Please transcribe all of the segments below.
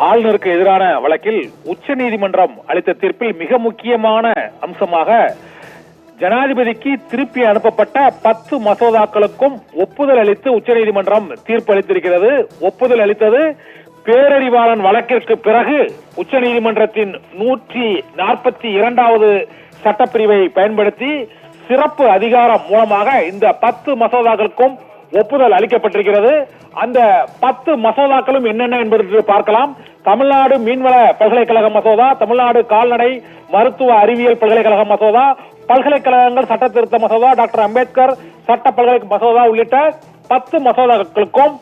ஆளுநருக்கு எதிரான வழக்கில் உச்சநீதிமன்றம் அளித்த தீர்ப்பில் மிக முக்கியமான அம்சமாக ஜனாதிபதிக்கு திருப்பி அனுப்பப்பட்ட 10 மசோதாக்களுக்கும் ஒப்புதல் அளித்து உச்சநீதிமன்றம் தீர்ப்பு அளித்திருக்கிறது. ஒப்புதல் அளித்தது பேரறிவாளன் வழக்கிற்கு பிறகு உச்சநீதிமன்றத்தின் 142வது சட்டப்பிரிவை பயன்படுத்தி சிறப்பு அதிகாரம் மூலமாக இந்த 10 மசோதாக்களுக்கும் ஒப்புதல் அளிக்கப்பட்டிருக்கிறது. அந்த 10 மசோதாக்களும் என்னென்ன என்பது பார்க்கலாம். தமிழ்நாடு மீன்வள பல்கலைக்கழக மசோதா, தமிழ்நாடு கால்நடை மருத்துவ அறிவியல் பல்கலைக்கழக மசோதா, பல்கலைக்கழகங்கள் சட்ட திருத்த மசோதா, டாக்டர் அம்பேத்கர் சட்ட பல்கலைக்கழக மசோதா உள்ளிட்ட 10 மசோதாக்களுக்கும்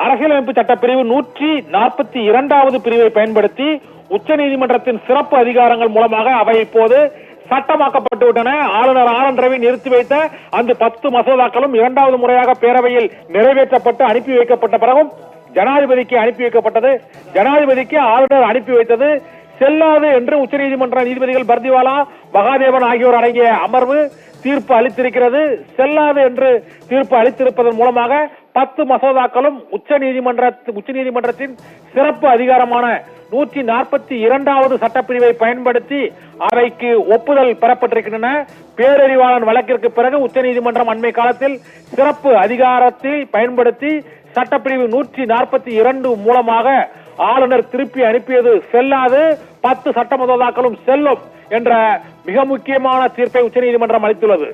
அரசியலமைப்பு சட்டப்பிரிவு 142வது பிரிவை பயன்படுத்தி உச்சநீதிமன்றத்தின் சிறப்பு அதிகாரங்கள் மூலமாக அவை இப்போது சட்டமாக்கப்பட்டு விட்டன. ஆளுநர் ஆர் என் ரவி நிறுத்தி வைத்த அந்த 10 மசோதாக்களும் இரண்டாவது முறையாக பேரவையில் நிறைவேற்றப்பட்டு அனுப்பி வைக்கப்பட்ட பிறகும் ஜனாதிபதிக்கு அனுப்பி வைக்கப்பட்டது. ஜனாதிபதிக்கு ஆளுநர் அனுப்பி வைத்தது செல்லாது என்று உச்சநீதிமன்ற நீதிபதிகள் பர்திவாலா, மகாதேவன் ஆகியோர் அடங்கிய அமர்வு தீர்ப்பு அளித்திருக்கிறது. செல்லாது என்று தீர்ப்பு அளித்திருப்பதன் மூலமாக 10 மசோதாக்களும் உச்சநீதிமன்றத்தின் சிறப்பு அதிகாரமான 142வது சட்டப்பிரிவை பயன்படுத்தி அவைக்கு ஒப்புதல் பெறப்பட்டிருக்கின்றன. பேரறிவாளன் வழக்கிற்கு பிறகு உச்சநீதிமன்றம் அண்மை காலத்தில் சிறப்பு அதிகாரத்தை பயன்படுத்தி சட்டப்பிரிவு 142 மூலமாக ஆளுநர் திருப்பி அனுப்பியது செல்லாது, 10 சட்ட மசோதாக்களும் செல்லும் என்ற மிக முக்கியமான தீர்ப்பை உச்சநீதிமன்றம் அளித்துள்ளது.